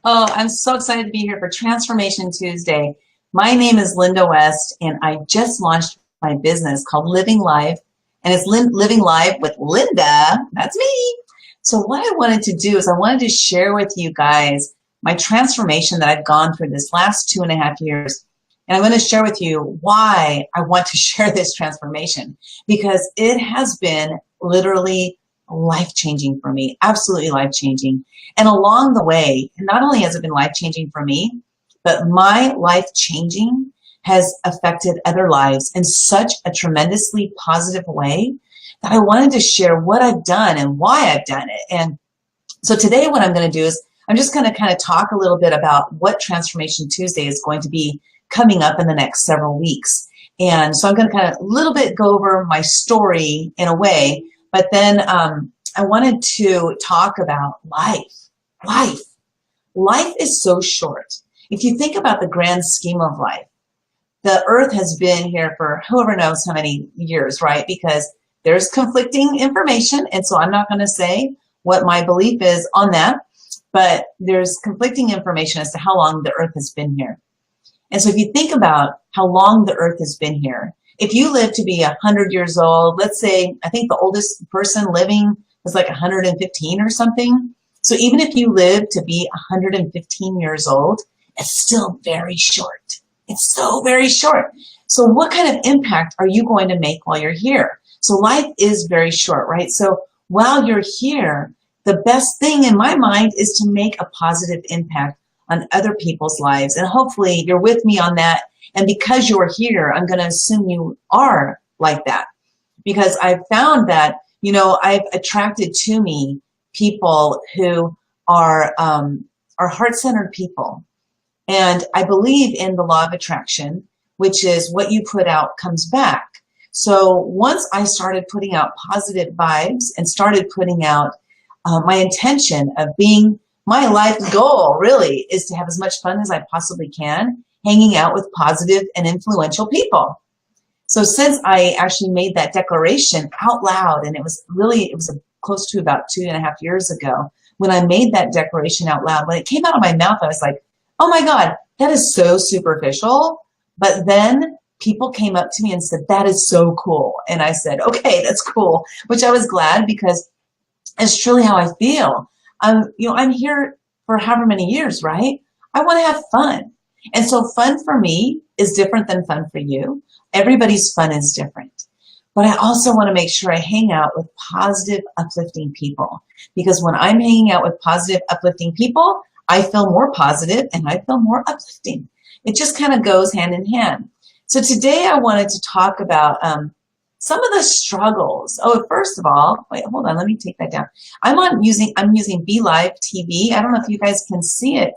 Oh, I'm so excited to be here for Transformation Tuesday. My name is Linda West, and I just launched my business called Living Live, and it's Living Live with Linda. That's me. So what I wanted to do is I wanted to share with you guys my transformation that I've gone through this last 2.5 years. And I'm going to share with you why I want to share this transformation, because it has been literally life-changing for me, absolutely life-changing. And along the way, not only has it been life-changing for me, but my life-changing has affected other lives in such a tremendously positive way that I wanted to share what I've done and why I've done it. And so today what I'm going to do is I'm just going to kind of talk a little bit about what Transformation Tuesday is going to be coming up in the next several weeks. And so I'm going to kind of a little bit go over my story in a way, but then I wanted to talk about life. Life is so short. If you think about the grand scheme of life, the earth has been here for whoever knows how many years, right? Because there's conflicting information. And so I'm not going to say what my belief is on that, but there's conflicting information as to how long the earth has been here. And so if you think about how long the earth has been here, if you live to be 100 years old, let's say, I think the oldest person living was like 115 or something. So even if you live to be 115 years old, it's still very short. It's so very short. So what kind of impact are you going to make while you're here? So life is very short, right? So while you're here, the best thing in my mind is to make a positive impact on other people's lives. And hopefully you're with me on that. And because you're here, I'm going to assume you are like that. Because I've found that, you know, I've attracted to me people who are heart-centered people. And I believe in the law of attraction, which is what you put out comes back. So once I started putting out positive vibes and started putting out my intention of being, my life goal really is to have as much fun as I possibly can, hanging out with positive and influential people. So since I actually made that declaration out loud, and it was close to about 2.5 years ago when I made that declaration out loud, when it came out of my mouth, I was like, oh my God, that is so superficial. But then people came up to me and said, that is so cool. And I said, okay, that's cool, which I was glad because it's truly how I feel. I'm here for however many years, right? I want to have fun. And so fun for me is different than fun for you. Everybody's fun is different. But I also want to make sure I hang out with positive, uplifting people. Because when I'm hanging out with positive, uplifting people, I feel more positive and I feel more uplifting. It just kind of goes hand in hand. So today I wanted to talk about some of the struggles. Oh, first of all, wait, hold on, let me take that down. I'm using Be Live TV. I don't know if you guys can see it.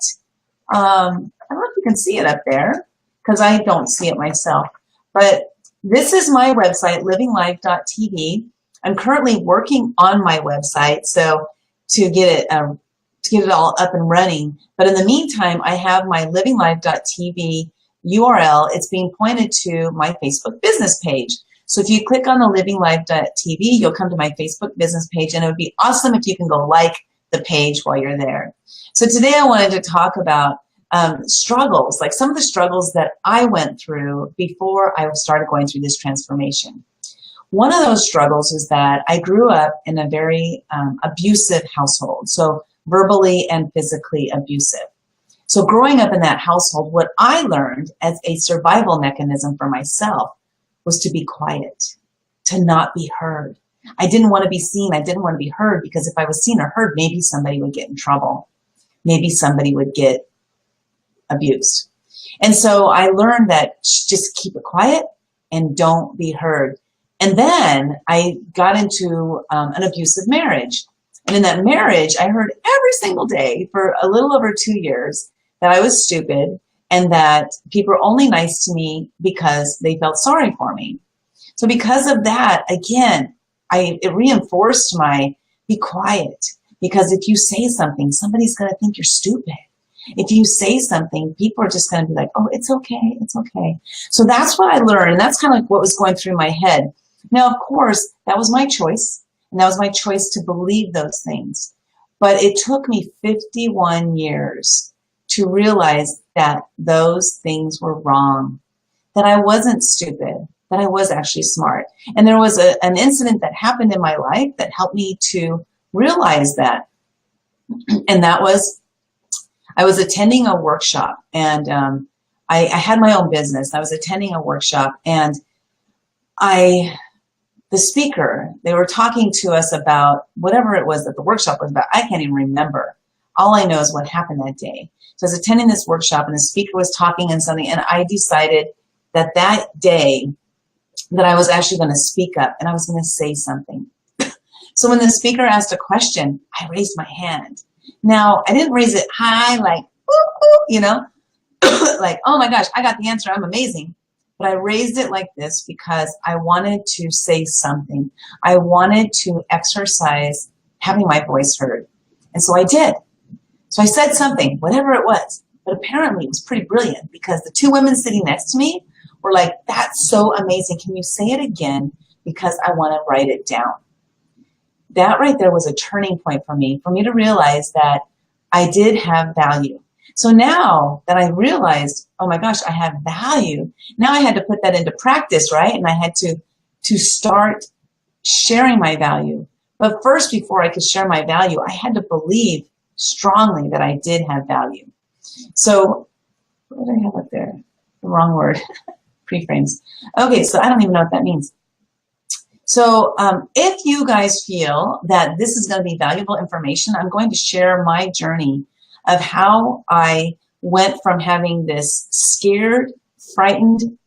I don't know if you can see it up there because I don't see it myself. But this is my website, livinglive.tv. I'm currently working on my website, so to get it all up and running. But in the meantime, I have my livinglive.tv URL. It's being pointed to my Facebook business page. So if you click on the livinglive.tv, you'll come to my Facebook business page, and it would be awesome if you can go like the page while you're there. So today I wanted to talk about struggles, like some of the struggles that I went through before I started going through this transformation. One of those struggles is that I grew up in a very abusive household, so verbally and physically abusive. So growing up in that household, what I learned as a survival mechanism for myself was to be quiet, to not be heard. I didn't want to be seen. I didn't want to be heard because if I was seen or heard, maybe somebody would get in trouble. Maybe somebody would get abused. And so I learned that just keep it quiet and don't be heard. And then I got into an abusive marriage. And in that marriage, I heard every single day for a little over 2 years that I was stupid and that people were only nice to me because they felt sorry for me. So because of that, again, it reinforced my be quiet. Because if you say something, somebody's going to think you're stupid. If you say something, people are just going to be like, oh, it's okay, it's okay. So that's what I learned, and that's kind of like what was going through my head. Now, of course, that was my choice, and that was my choice to believe those things. But it took me 51 years to realize that those things were wrong, that I wasn't stupid, that I was actually smart. And there was an incident that happened in my life that helped me to realize that. And that was, I was attending a workshop, and I had my own business. I was attending a workshop, and the speaker, they were talking to us about whatever it was that the workshop was about. I can't even remember. All I know is what happened that day. So I was attending this workshop, and the speaker was talking and something, and I decided that that day that I was actually going to speak up, and I was going to say something. So when the speaker asked a question, I raised my hand. Now, I didn't raise it high, like, you know, like, oh my gosh, I got the answer, I'm amazing. But I raised it like this because I wanted to say something. I wanted to exercise having my voice heard. And so I did. So I said something, whatever it was. But apparently it was pretty brilliant, because the two women sitting next to me were like, that's so amazing. Can you say it again? Because I want to write it down. That right there was a turning point for me to realize that I did have value. So now that I realized, oh my gosh, I have value, now I had to put that into practice, right? And I had to start sharing my value. But first, before I could share my value, I had to believe strongly that I did have value. So what did I have up there? The wrong word. Preframes. Okay, so I don't even know what that means. So if you guys feel that this is going to be valuable information, I'm going to share my journey of how I went from having this scared, frightened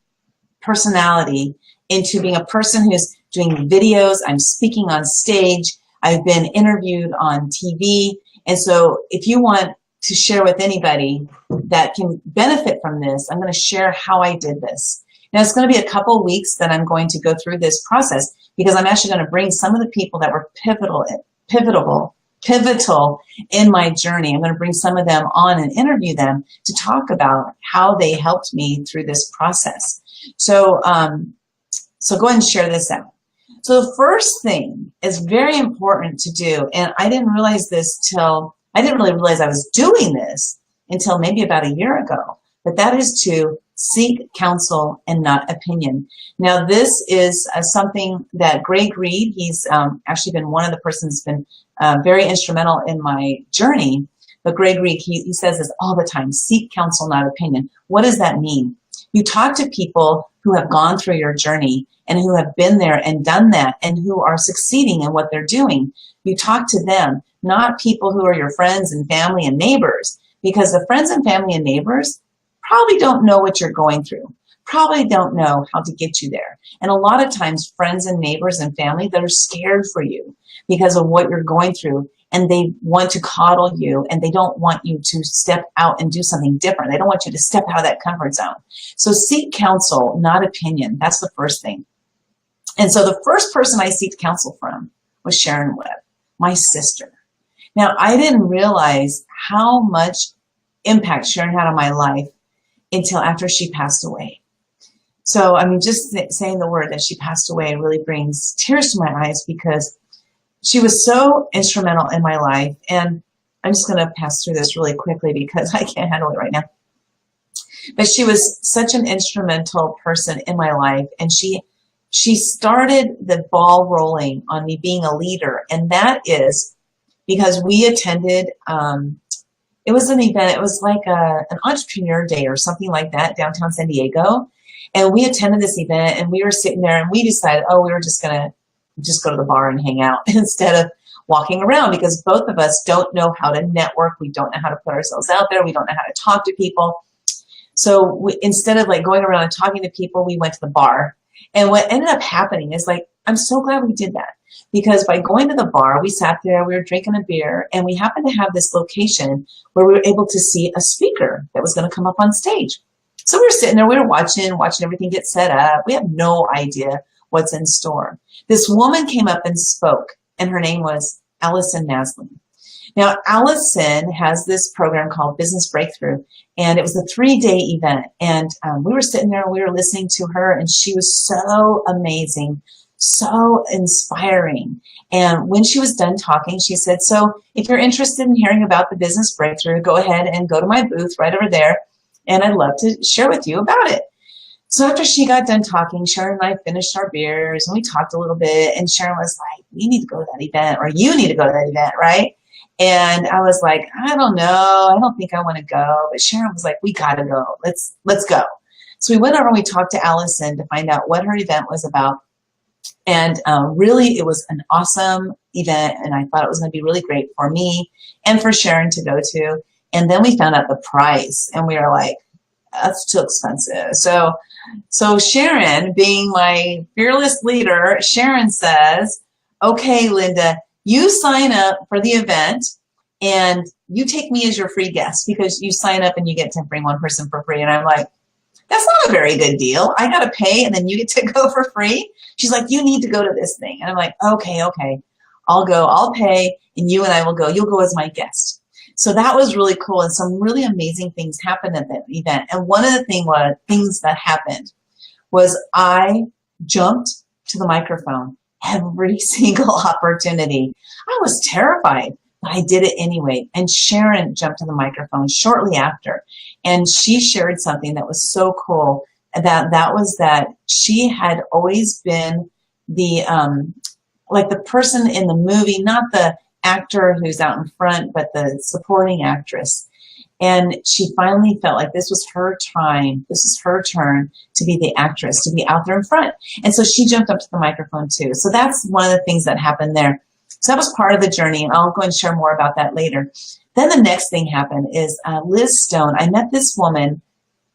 personality into being a person who's doing videos. I'm speaking on stage. I've been interviewed on TV. And so if you want to share with anybody that can benefit from this, I'm going to share how I did this. Now, it's going to be a couple weeks that I'm going to go through this process, because I'm actually going to bring some of the people that were pivotal in my journey. I'm going to bring some of them on and interview them to talk about how they helped me through this process. So, so go ahead and share this out. So the first thing is very important to do, and I didn't realize this I didn't really realize I was doing this until maybe about a year ago, but that is to seek counsel and not opinion. Now, this is something that Greg Reed, he's actually been one of the persons been very instrumental in my journey. But Greg Reed, he says this all the time: seek counsel, not opinion. What does that mean? You talk to people who have gone through your journey and who have been there and done that and who are succeeding in what they're doing. You talk to them, not people who are your friends and family and neighbors, because the friends and family and neighbors probably don't know what you're going through, probably don't know how to get you there. And a lot of times friends and neighbors and family that are scared for you because of what you're going through, and they want to coddle you, and they don't want you to step out and do something different. They don't want you to step out of that comfort zone. So seek counsel, not opinion. That's the first thing. And so the first person I seeked counsel from was Sharon Webb, my sister. Now, I didn't realize how much impact Sharon had on my life until after she passed away. So, I mean, just saying the word that she passed away really brings tears to my eyes, because she was so instrumental in my life. And I'm just going to pass through this really quickly because I can't handle it right now. But she was such an instrumental person in my life, and she started the ball rolling on me being a leader. And that is because we attended, it was an event, it was like an entrepreneur day or something like that, downtown San Diego. And we attended this event, and we were sitting there, and we decided, oh, we were just going to just go to the bar and hang out instead of walking around, because both of us don't know how to network. We don't know how to put ourselves out there. We don't know how to talk to people. So instead of like going around and talking to people, we went to the bar. And what ended up happening is, like, I'm so glad we did that, because by going to the bar, we sat there, we were drinking a beer, and we happened to have this location where we were able to see a speaker that was going to come up on stage. So we were sitting there, we were watching everything get set up. We have no idea what's in store. This woman came up and spoke, and her name was Allison Naslin. Now, Allison has this program called Business Breakthrough, and it was a 3-day event. And we were sitting there, we were listening to her, and she was so amazing, so inspiring. And when she was done talking, she said, so if you're interested in hearing about the business breakthrough, go ahead and go to my booth right over there. And I'd love to share with you about it. So after she got done talking, Sharon and I finished our beers and we talked a little bit. And Sharon was like, we need to go to that event, or you need to go to that event, right? And I was like, I don't know. I don't think I want to go. But Sharon was like, we got to go. Let's go. So we went over and we talked to Allison to find out what her event was about. And really, it was an awesome event. And I thought it was going to be really great for me and for Sharon to go to. And then we found out the price. And we were like, that's too expensive. So Sharon, being my fearless leader, Sharon says, okay, Linda, you sign up for the event and you take me as your free guest because you sign up and you get to bring one person for free. And I'm like, that's not a very good deal. I got to pay and then you get to go for free. She's like, you need to go to this thing. And I'm like, okay, I'll go, I'll pay, and you and I will go. You'll go as my guest. So that was really cool. And some really amazing things happened at that event. And one of the things that happened was I jumped to the microphone every single opportunity. I was terrified, but I did it anyway. And Sharon jumped to the microphone shortly after, and she shared something that was so cool. That was that she had always been the like the person in the movie, not the actor who's out in front, but the supporting actress. And she finally felt like this was her time. This is her turn to be the actress, to be out there in front. And so she jumped up to the microphone too. So that's one of the things that happened there. So that was part of the journey, and I'll go and share more about that later. Then the next thing happened is Liz Stone. I met this woman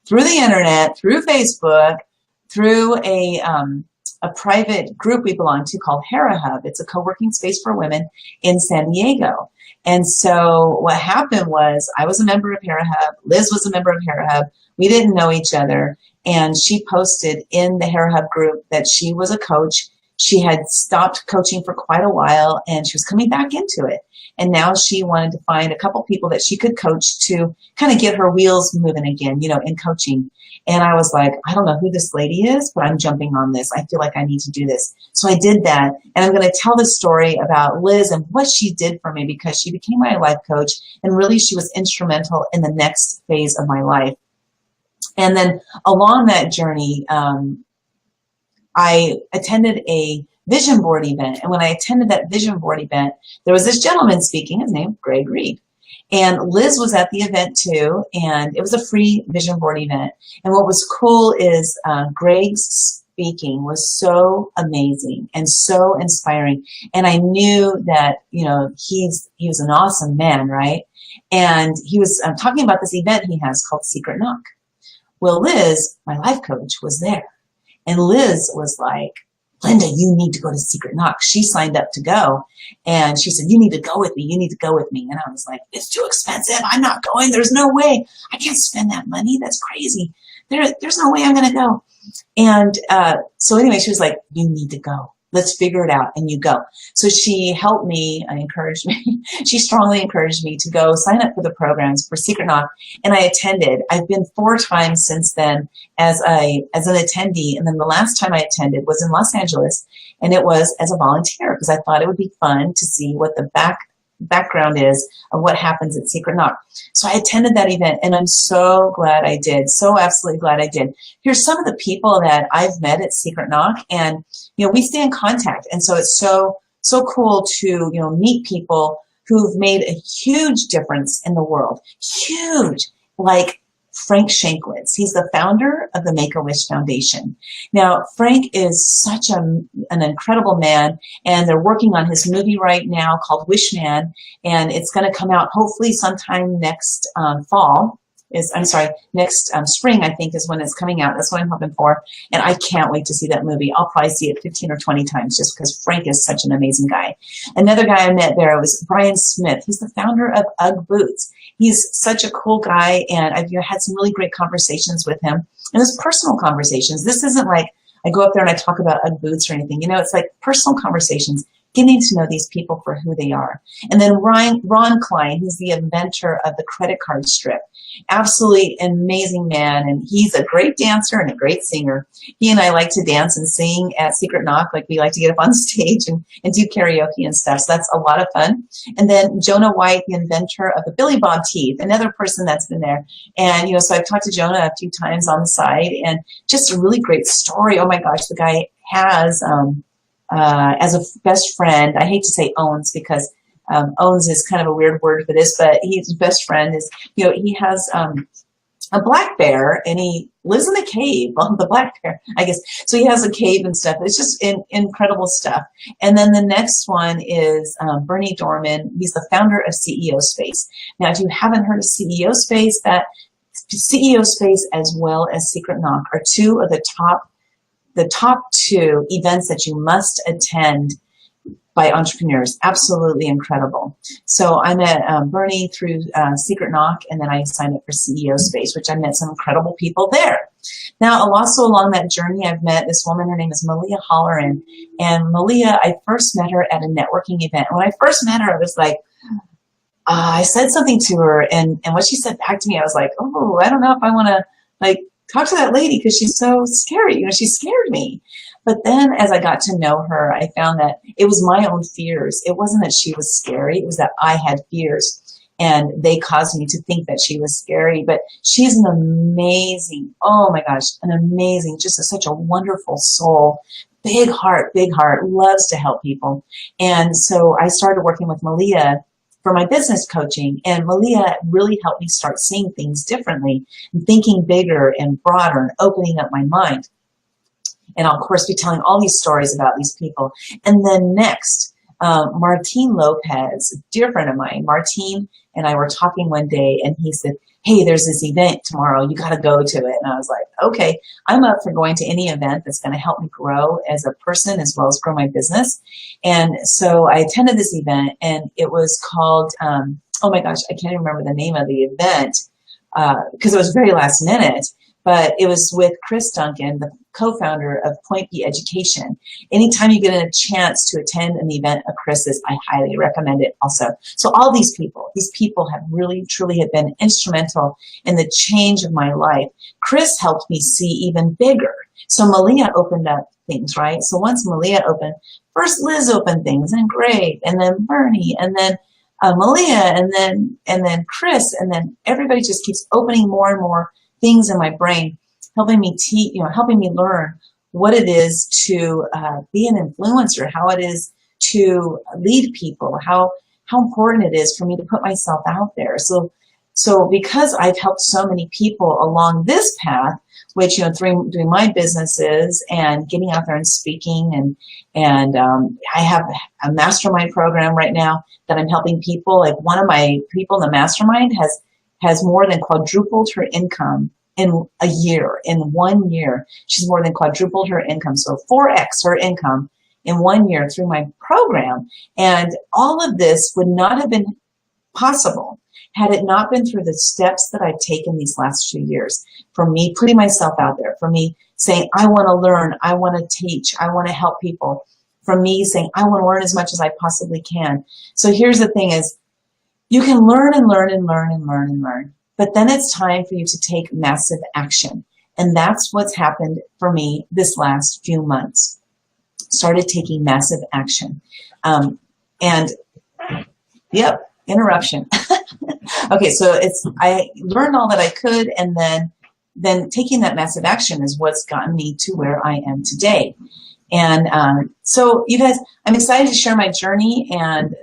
through the internet, through Facebook, through a private group we belong to called Hera Hub. It's a co-working space for women in San Diego. And so what happened was I was a member of Hera Hub. Liz was a member of Hera Hub. We didn't know each other. And she posted in the Hera Hub group that she was a coach. She had stopped coaching for quite a while and she was coming back into it. And now she wanted to find a couple people that she could coach to kind of get her wheels moving again, in coaching. And I was like, I don't know who this lady is, but I'm jumping on this. I feel like I need to do this. So I did that. And I'm going to tell the story about Liz and what she did for me, because she became my life coach. And really, she was instrumental in the next phase of my life. And then along that journey, I attended a vision board event. And when I attended that vision board event, there was this gentleman speaking, his name, Greg Reed. And Liz was at the event too, and it was a free vision board event. And what was cool is Greg's speaking was so amazing and so inspiring. And I knew that, he was an awesome man, right? And he was talking about this event he has called Secret Knock. Well, Liz, my life coach, was there. And Liz was like, Linda, you need to go to Secret Knock. She signed up to go. And she said, you need to go with me. You need to go with me. And I was like, it's too expensive. I'm not going. There's no way. I can't spend that money. That's crazy. There's no way I'm going to go. And so anyway, she was like, you need to go. Let's figure it out. And you go. So she helped me and encouraged me. She strongly encouraged me to go sign up for the programs for Secret Knock. And I attended. I've been 4 times since then as an attendee. And then the last time I attended was in Los Angeles. And it was as a volunteer because I thought it would be fun to see what the background is of what happens at Secret Knock. So I attended that event and I'm so glad I did. So absolutely glad I did. Here's some of the people that I've met at Secret Knock, and we stay in contact. And so it's so cool to meet people who've made a huge difference in the world. Huge. Like Frank Shanklitz. He's the founder of the Make-A-Wish Foundation. Now, Frank is such an incredible man, and they're working on his movie right now called Wishman, and it's going to come out hopefully sometime next next spring, I think, is when it's coming out. That's what I'm hoping for, and I can't wait to see that movie. I'll probably see it 15 or 20 times just because Frank is such an amazing guy. Another guy I met there was Brian Smith. He's the founder of UGG Boots. He's such a cool guy, and I've had some really great conversations with him. And it's personal conversations. This isn't like I go up there and I talk about UGG boots or anything. It's like personal conversations, getting to know these people for who they are. And then Ron Klein, who's the inventor of the credit card strip. Absolutely amazing man, and he's a great dancer and a great singer. He and I like to dance and sing at Secret Knock, like we like to get up on stage and do karaoke and stuff, so that's a lot of fun. And then Jonah White, the inventor of the Billy Bob teeth, another person that's been there. And, so I've talked to Jonah a few times on the side, and just a really great story. Oh my gosh, the guy has, as a best friend, I hate to say owns, because owns is kind of a weird word for this, but his best friend is, he has a black bear, and he lives in a cave. Well, the black bear, I guess. So he has a cave and stuff. It's just incredible stuff. And then the next one is Bernie Dorman. He's the founder of CEO Space. Now, if you haven't heard of CEO Space, that CEO Space as well as Secret Knock are two of the top two events that you must attend by entrepreneurs. Absolutely incredible. So I met Bernie through Secret Knock, and then I signed up for CEO Space, which I met some incredible people there. Now, also along that journey, I've met this woman. Her name is Malia Holleran. And Malia, I first met her at a networking event. When I first met her, I was like, I said something to her, and what she said back to me, I was like, oh, I don't know if I want to talk to that lady, because she's so scary. She scared me. But then as I got to know her, I found that it was my own fears. It wasn't that she was scary. It was that I had fears, and they caused me to think that she was scary. But she's an amazing, oh my gosh, an amazing, just such a wonderful soul. Big heart, loves to help people. And so I started working with Malia for my business coaching, and Malia really helped me start seeing things differently and thinking bigger and broader and opening up my mind. And I'll, of course, be telling all these stories about these people. And then next, Martin Lopez, a dear friend of mine, Martin and I were talking one day, and he said, hey, there's this event tomorrow. You got to go to it. And I was like, okay, I'm up for going to any event that's going to help me grow as a person as well as grow my business. And so I attended this event, and it was called, oh my gosh, I can't even remember the name of the event because it was very last minute. But it was with Chris Duncan, the co-founder of Point B Education. Anytime you get a chance to attend an event of Chris's, I highly recommend it also. So all these people have really, truly have been instrumental in the change of my life. Chris helped me see even bigger. So Malia opened up things, right? So once Malia opened, first Liz opened things, and great, and then Bernie, and then Malia, and then Chris, and then everybody just keeps opening more and more things in my brain, helping me teach, helping me learn what it is to be an influencer, how it is to lead people, how important it is for me to put myself out there. So because I've helped so many people along this path, which, through doing my businesses and getting out there and speaking, and I have a mastermind program right now that I'm helping people. Like, one of my people in the mastermind has more than quadrupled her income in a year. In 1 year, she's more than quadrupled her income. So 4x her income in 1 year through my program. And all of this would not have been possible had it not been through the steps that I've taken these last 2 years. For me putting myself out there, for me saying, I want to learn, I want to teach, I want to help people. For me saying, I want to learn as much as I possibly can. So here's the thing is, you can learn and learn and learn and learn and learn, but then it's time for you to take massive action. And that's what's happened for me this last few months. Started taking massive action. Yep, interruption. Okay, so I learned all that I could, and then taking that massive action is what's gotten me to where I am today. And so you guys, I'm excited to share my journey and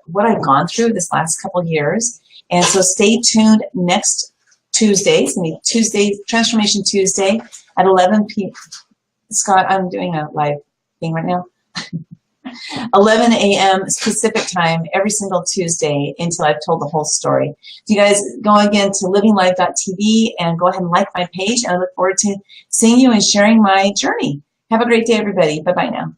what I've gone through this last couple of years. And so stay tuned next Tuesday. It's going to be Tuesday, Transformation Tuesday at 11 p.m. Scott, I'm doing a live thing right now. 11 a.m. Pacific time every single Tuesday until I've told the whole story. You guys go again to livinglive.tv and go ahead and like my page. And I look forward to seeing you and sharing my journey. Have a great day, everybody. Bye-bye now.